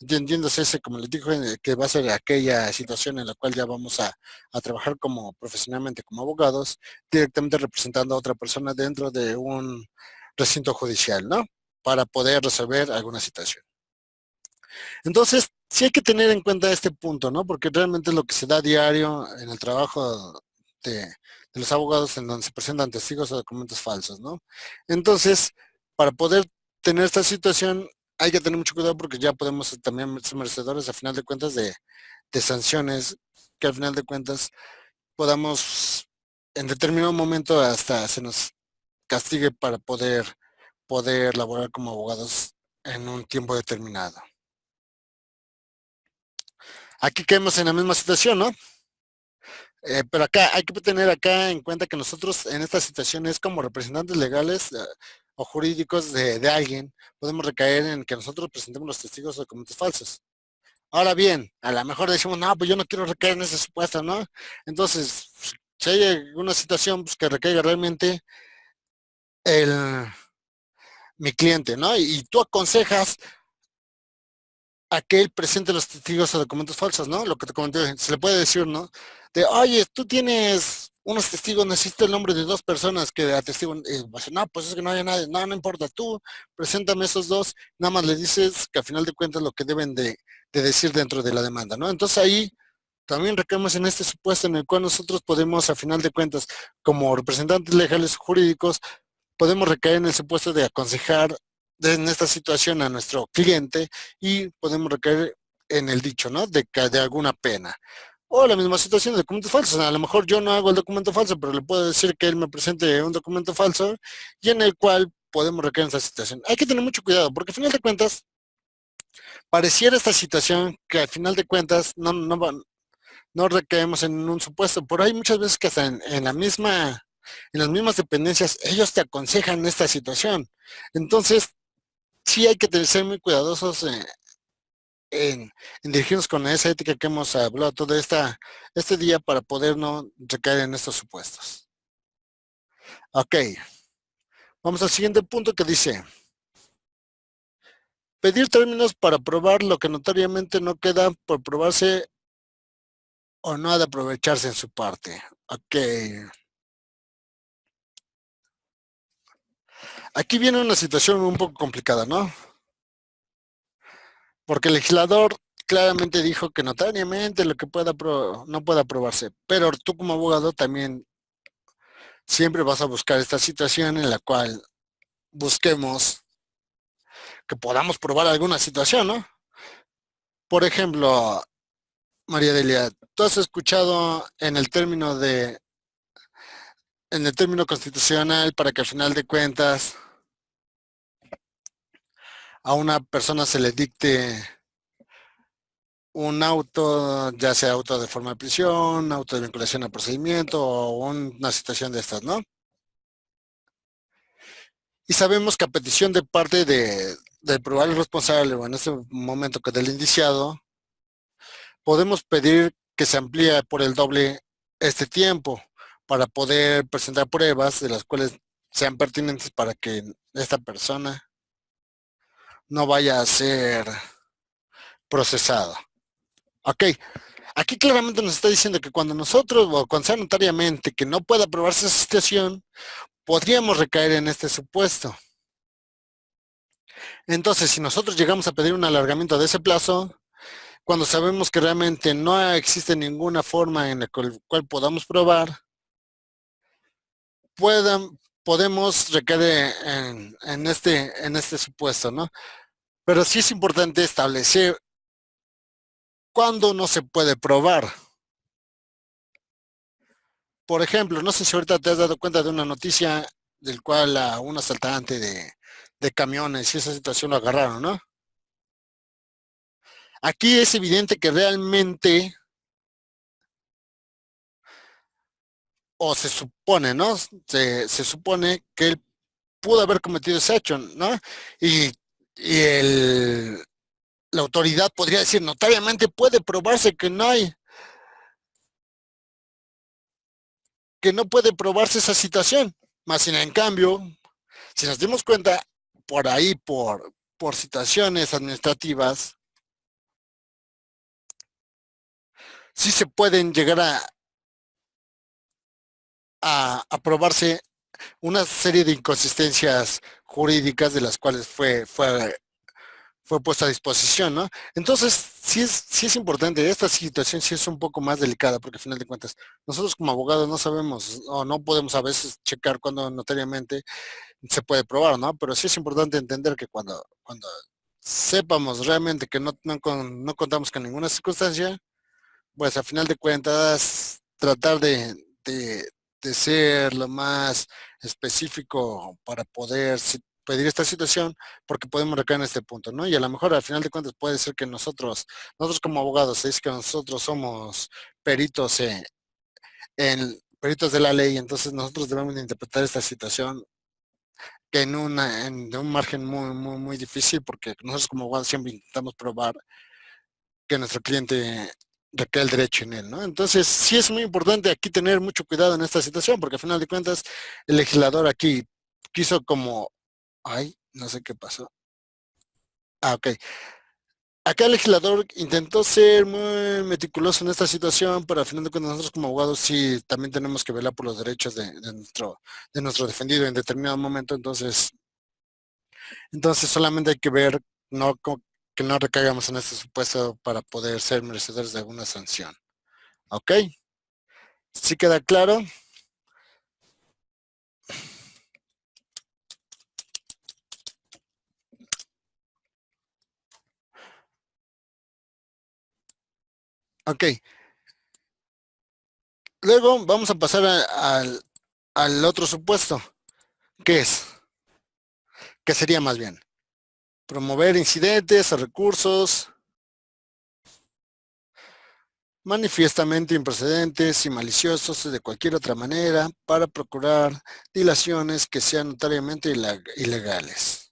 Entiéndose ese como litigio que va a ser aquella situación en la cual ya vamos a trabajar como profesionalmente como abogados, directamente representando a otra persona dentro de un recinto judicial, ¿no? Para poder resolver alguna situación. Entonces, sí hay que tener en cuenta este punto, ¿no? Porque realmente es lo que se da a diario en el trabajo de los abogados en donde se presentan testigos o documentos falsos, ¿no? Entonces, para poder tener esta situación, hay que tener mucho cuidado porque ya podemos también ser merecedores, a final de cuentas, de sanciones que al final de cuentas podamos en determinado momento hasta se nos castigue para poder laborar como abogados en un tiempo determinado. Aquí caemos en la misma situación, ¿no? Pero acá hay que tener acá en cuenta que nosotros en esta situación es como representantes legales o jurídicos de alguien, podemos recaer en que nosotros presentemos los testigos o documentos falsos. Ahora bien, a lo mejor decimos, no, pues yo no quiero recaer en ese supuesto, ¿no? Entonces, si hay alguna situación pues, que recaiga realmente el, mi cliente, ¿no? Y tú aconsejas a que él presente los testigos o documentos falsos, ¿no? Lo que te comenté, se le puede decir, ¿no? De, oye, tú tienes unos testigos, necesito el nombre de 2 personas que atestiguan. No, pues es que no hay nadie. No, no importa, tú preséntame esos 2, nada más le dices que a final de cuentas lo que deben de decir dentro de la demanda, ¿no? Entonces ahí también recaemos en este supuesto en el cual nosotros podemos, a final de cuentas, como representantes legales o jurídicos, podemos recaer en el supuesto de aconsejar en esta situación a nuestro cliente y podemos recaer en el dicho, ¿no? De alguna pena. O la misma situación de documentos falsos. A lo mejor yo no hago el documento falso, pero le puedo decir que él me presente un documento falso y en el cual podemos recaer en esta situación. Hay que tener mucho cuidado porque al final de cuentas, pareciera esta situación que al final de cuentas no recaemos en un supuesto. Por ahí muchas veces que hasta en la misma en las mismas dependencias, ellos te aconsejan esta situación. Entonces, sí hay que ser muy cuidadosos en dirigirnos con esa ética que hemos hablado todo este día para poder no recaer en estos supuestos. Ok, vamos al siguiente punto que dice, pedir términos para probar lo que notoriamente no queda por probarse o no ha de aprovecharse en su parte. Ok. Aquí viene una situación un poco complicada, ¿no? Porque el legislador claramente dijo que notariamente lo que no pueda aprobarse, pero tú como abogado también siempre vas a buscar esta situación en la cual busquemos que podamos probar alguna situación, ¿no? Por ejemplo, María Delia, tú has escuchado en el término constitucional para que al final de cuentas a una persona se le dicte un auto, ya sea auto de forma de prisión, auto de vinculación al procedimiento o una situación de estas, ¿no? Y sabemos que a petición de parte del probable responsable o en este momento que del indiciado, podemos pedir que se amplíe por el doble este tiempo para poder presentar pruebas de las cuales sean pertinentes para que esta persona no vaya a ser procesada. Ok, aquí claramente nos está diciendo que cuando nosotros, o cuando sea notariamente que no pueda aprobarse esa situación, podríamos recaer en este supuesto. Entonces, si nosotros llegamos a pedir un alargamiento de ese plazo, cuando sabemos que realmente no existe ninguna forma en la cual podamos probar, podemos recaer en este supuesto, ¿no? Pero sí es importante establecer cuándo no se puede probar. Por ejemplo, no sé si ahorita te has dado cuenta de una noticia del cual a un asaltante de camiones y esa situación lo agarraron, ¿no? Aquí es evidente que realmente, o se supone, ¿no? Se supone que él pudo haber cometido ese hecho, ¿no? Y, y la autoridad podría decir, notariamente puede probarse que no puede probarse esa situación. Más sin en cambio, si nos dimos cuenta, por ahí, por situaciones administrativas, sí se pueden llegar a probarse una serie de inconsistencias jurídicas de las cuales fue puesta a disposición, ¿no? Entonces, sí es importante, esta situación sí es un poco más delicada, porque al final de cuentas, nosotros como abogados no sabemos o no podemos a veces checar cuando notariamente se puede probar, ¿no? Pero sí es importante entender que cuando sepamos realmente que no contamos con ninguna circunstancia, pues a final de cuentas tratar de ser lo más específico para poder pedir esta situación, porque podemos recaer en este punto, ¿no? Y a lo mejor al final de cuentas puede ser que nosotros como abogados, es que nosotros somos peritos peritos de la ley, entonces nosotros debemos de interpretar esta situación que de un margen muy difícil, porque nosotros como abogados siempre intentamos probar que nuestro cliente recae el derecho en él, ¿no? Entonces, sí es muy importante aquí tener mucho cuidado en esta situación, porque al final de cuentas, el legislador aquí quiso como, ay, no sé qué pasó. Ah, ok. Acá el legislador intentó ser muy meticuloso en esta situación, pero al final de cuentas nosotros como abogados sí también tenemos que velar por los derechos de nuestro defendido en determinado momento, entonces solamente hay que ver que no recaigamos en este supuesto para poder ser merecedores de alguna sanción. ¿Ok? ¿Sí queda claro? Ok. Luego vamos a pasar al otro supuesto. ¿Qué es? ¿Qué sería más bien? Promover incidentes o recursos. manifiestamente improcedentes y maliciosos de cualquier otra manera para procurar dilaciones que sean notariamente ilegales.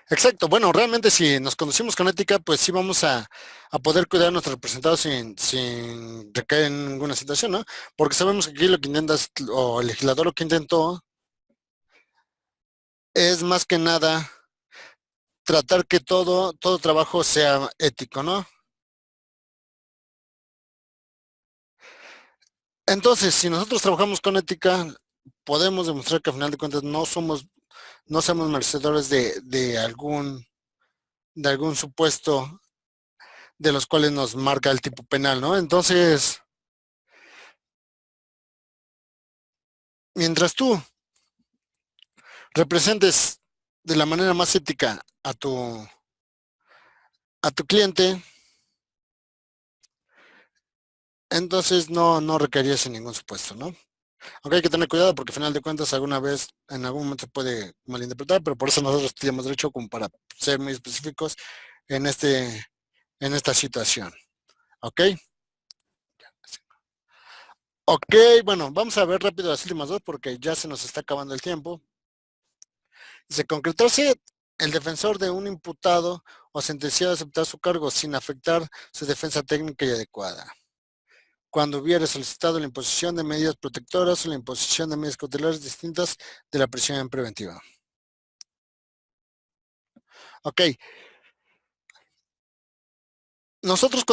Exacto, bueno, realmente si nos conducimos con ética, pues sí vamos a poder cuidar a nuestros representados sin recaer en ninguna situación, ¿no? Porque sabemos que aquí lo que intentas, o el legislador lo que intentó, es más que nada tratar que todo trabajo sea ético, ¿no? Entonces, si nosotros trabajamos con ética, podemos demostrar que al final de cuentas no somos merecedores de algún supuesto de los cuales nos marca el tipo penal, ¿no? Entonces, mientras tú representes de la manera más ética a tu cliente, entonces no requerías en ningún supuesto, ¿no? Aunque hay que tener cuidado porque al final de cuentas alguna vez, en algún momento se puede malinterpretar, pero por eso nosotros tenemos derecho como para ser muy específicos en en esta situación. ¿Ok? Ok, bueno, vamos a ver rápido las últimas dos porque ya se nos está acabando el tiempo. Dice, concretarse el defensor de un imputado o sentenciado a aceptar su cargo sin afectar su defensa técnica y adecuada. Cuando hubiera solicitado la imposición de medidas protectoras o la imposición de medidas cautelares distintas de la prisión preventiva. Ok, nosotros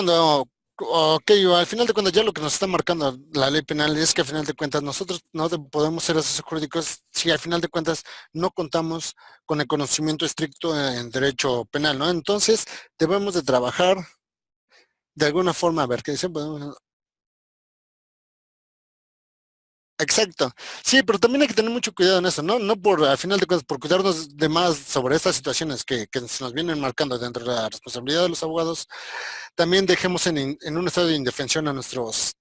ok, al final de cuentas ya lo que nos está marcando la ley penal es que al final de cuentas nosotros no podemos ser asesores jurídicos si al final de cuentas no contamos con el conocimiento estricto en derecho penal, ¿no? Entonces debemos de trabajar de alguna forma, a ver, ¿qué dicen? Exacto. Sí, pero también hay que tener mucho cuidado en eso, ¿no? No por, al final de cuentas, por cuidarnos de más sobre estas situaciones que se nos vienen marcando dentro de la responsabilidad de los abogados, también dejemos en un estado de indefensión a nuestros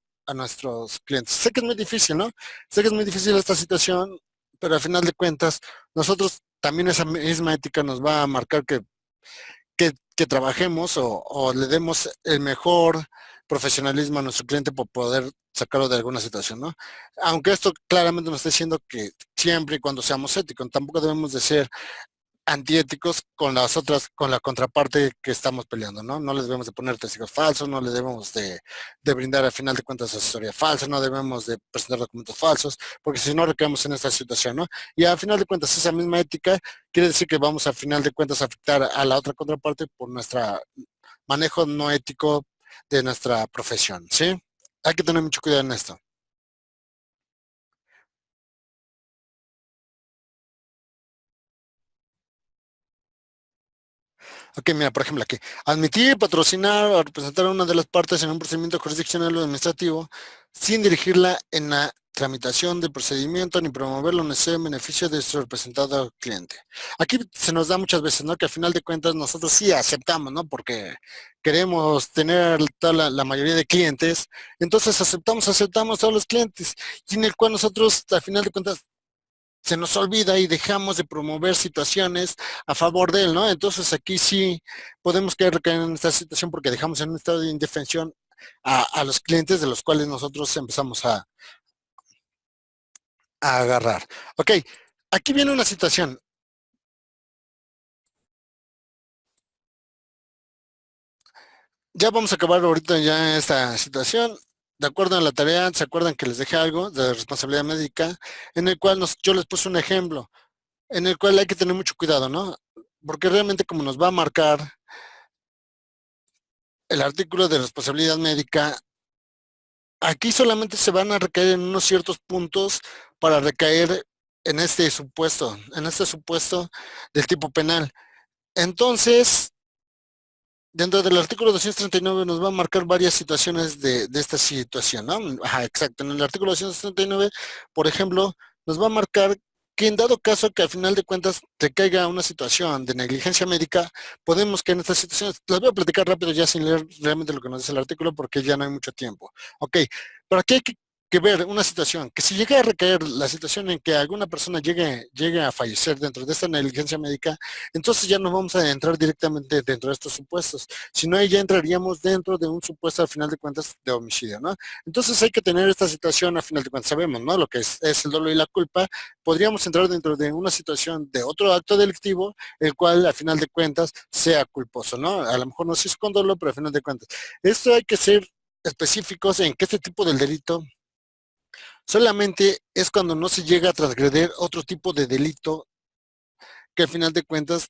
clientes. Sé que es muy difícil, ¿no? Sé que es muy difícil esta situación, pero al final de cuentas, nosotros también esa misma ética nos va a marcar que trabajemos o le demos el mejor profesionalismo a nuestro cliente por poder sacarlo de alguna situación, ¿no? Aunque esto claramente nos está diciendo que siempre y cuando seamos éticos, tampoco debemos de ser antiéticos con las otras, con la contraparte que estamos peleando, ¿no? No les debemos de poner testigos falsos, no les debemos de brindar al final de cuentas asesoría falsa, no debemos de presentar documentos falsos, porque si no recaemos en esta situación, ¿no? Y al final de cuentas esa misma ética quiere decir que vamos al final de cuentas a afectar a la otra contraparte por nuestro manejo no ético de nuestra profesión, ¿sí? Hay que tener mucho cuidado en esto. Ok, mira, por ejemplo, aquí. Admitir, patrocinar o representar a una de las partes en un procedimiento jurisdiccional o administrativo sin dirigirla en la tramitación del procedimiento ni promover lo necesario en beneficio de su representado cliente. Aquí se nos da muchas veces, ¿no? Que al final de cuentas nosotros sí aceptamos, ¿no? Porque queremos tener toda la mayoría de clientes, entonces aceptamos todos los clientes, y en el cual nosotros al final de cuentas se nos olvida y dejamos de promover situaciones a favor de él, ¿no? Entonces aquí sí podemos caer en esta situación porque dejamos en un estado de indefensión a los clientes de los cuales nosotros empezamos a agarrar. Ok, aquí viene una situación. Ya vamos a acabar ahorita ya esta situación. De acuerdo a la tarea, ¿se acuerdan que les dejé algo de responsabilidad médica? En el cual yo les puse un ejemplo, en el cual hay que tener mucho cuidado, ¿no? Porque realmente como nos va a marcar el artículo de responsabilidad médica, aquí solamente se van a recaer en unos ciertos puntos para recaer en este supuesto del tipo penal. Entonces, dentro del artículo 239 nos va a marcar varias situaciones de esta situación, ¿no? Ajá, exacto. En el artículo 239, por ejemplo, nos va a marcar que en dado caso que al final de cuentas te caiga una situación de negligencia médica, podemos que en estas situaciones, las voy a platicar rápido ya sin leer realmente lo que nos dice el artículo porque ya no hay mucho tiempo. Ok, pero aquí que ver una situación, que si llega a recaer la situación en que alguna persona llegue a fallecer dentro de esta negligencia médica, entonces ya no vamos a entrar directamente dentro de estos supuestos, sino ahí ya entraríamos dentro de un supuesto, al final de cuentas, de homicidio, ¿no? Entonces hay que tener esta situación, al final de cuentas, sabemos, ¿no? Lo que es el dolo y la culpa, podríamos entrar dentro de una situación de otro acto delictivo, el cual, al final de cuentas, sea culposo, ¿no? A lo mejor no se es con dolo, pero al final de cuentas. Esto hay que ser específicos en que este tipo del delito solamente es cuando no se llega a transgredir otro tipo de delito que al final de cuentas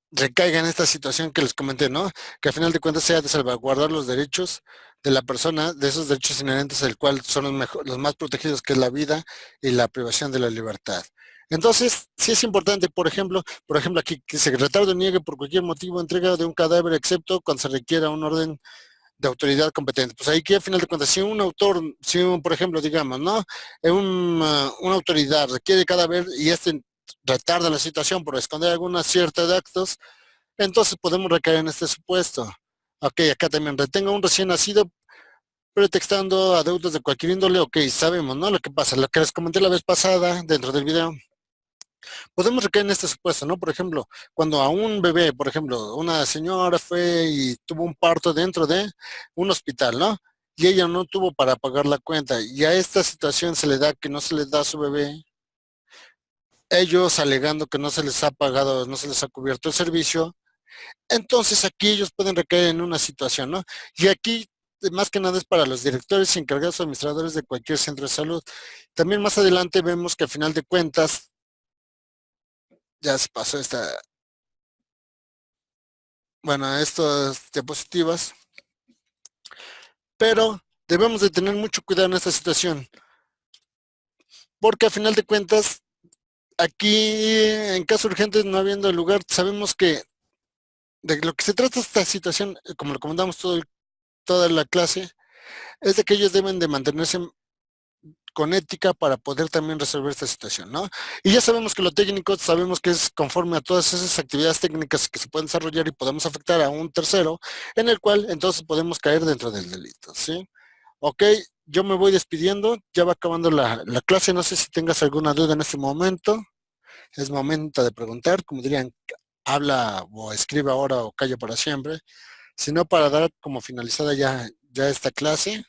recaiga en esta situación que les comenté, ¿no? Que al final de cuentas sea de salvaguardar los derechos de la persona, de esos derechos inherentes al cual son los más protegidos, que es la vida y la privación de la libertad. Entonces, sí es importante, por ejemplo aquí, que se retarde o niegue por cualquier motivo entrega de un cadáver, excepto cuando se requiera un orden de autoridad competente. Pues ahí que al final de cuentas, si un autor, por ejemplo, digamos, ¿no? Una autoridad requiere cadáver y este retarda la situación por esconder alguna cierta de actos, entonces podemos recaer en este supuesto. Ok, acá también retenga un recién nacido pretextando adeudos de cualquier índole, ok, sabemos, ¿no? Lo que pasa, lo que les comenté la vez pasada dentro del video, podemos recaer en este supuesto, ¿no? Por ejemplo, cuando a un bebé, por ejemplo, una señora fue y tuvo un parto dentro de un hospital, ¿no? Y ella no tuvo para pagar la cuenta y a esta situación se le da que no se les da a su bebé, ellos alegando que no se les ha pagado, no se les ha cubierto el servicio, entonces aquí ellos pueden recaer en una situación, ¿no? Y aquí más que nada es para los directores, encargados o administradores de cualquier centro de salud. También más adelante vemos que al final de cuentas, ya se pasó estas diapositivas, pero debemos de tener mucho cuidado en esta situación, porque al final de cuentas, aquí en caso urgente, no habiendo lugar, sabemos que de lo que se trata esta situación, como lo comentamos toda la clase, es de que ellos deben de mantenerse con ética para poder también resolver esta situación, ¿no? Y ya sabemos que lo técnico, sabemos que es conforme a todas esas actividades técnicas que se pueden desarrollar y podemos afectar a un tercero, en el cual entonces podemos caer dentro del delito, ¿sí? Ok, yo me voy despidiendo, ya va acabando la clase, no sé si tengas alguna duda en este momento, es momento de preguntar, como dirían, habla o escribe ahora o calla para siempre, sino para dar como finalizada ya esta clase.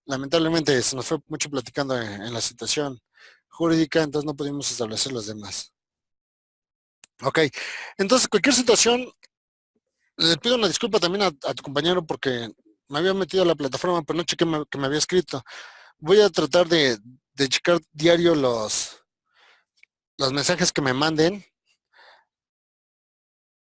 Lamentablemente se nos fue mucho platicando en la situación jurídica, entonces no pudimos establecer los demás. Ok, entonces cualquier situación, le pido una disculpa también a tu compañero porque me había metido a la plataforma, pero no chequé que me había escrito. Voy a tratar de checar diario los mensajes que me manden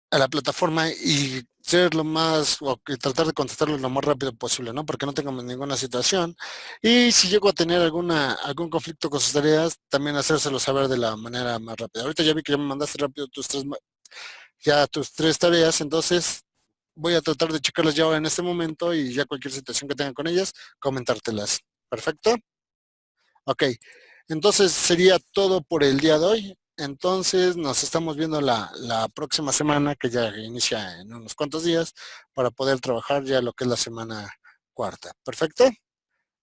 a la plataforma y ser lo más, o que tratar de contestarlo lo más rápido posible, ¿no? Porque no tengamos ninguna situación. Y si llego a tener algún conflicto con sus tareas, también hacérselo saber de la manera más rápida. Ahorita ya vi que ya me mandaste rápido tus tres tareas, entonces voy a tratar de checarlas ya en este momento y ya cualquier situación que tengan con ellas, comentártelas. ¿Perfecto? Ok, entonces sería todo por el día de hoy. Entonces nos estamos viendo la próxima semana, que ya inicia en unos cuantos días, para poder trabajar ya lo que es la semana cuarta. ¿Perfecto?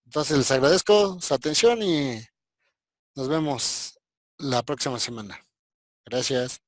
Entonces les agradezco su atención y nos vemos la próxima semana. Gracias.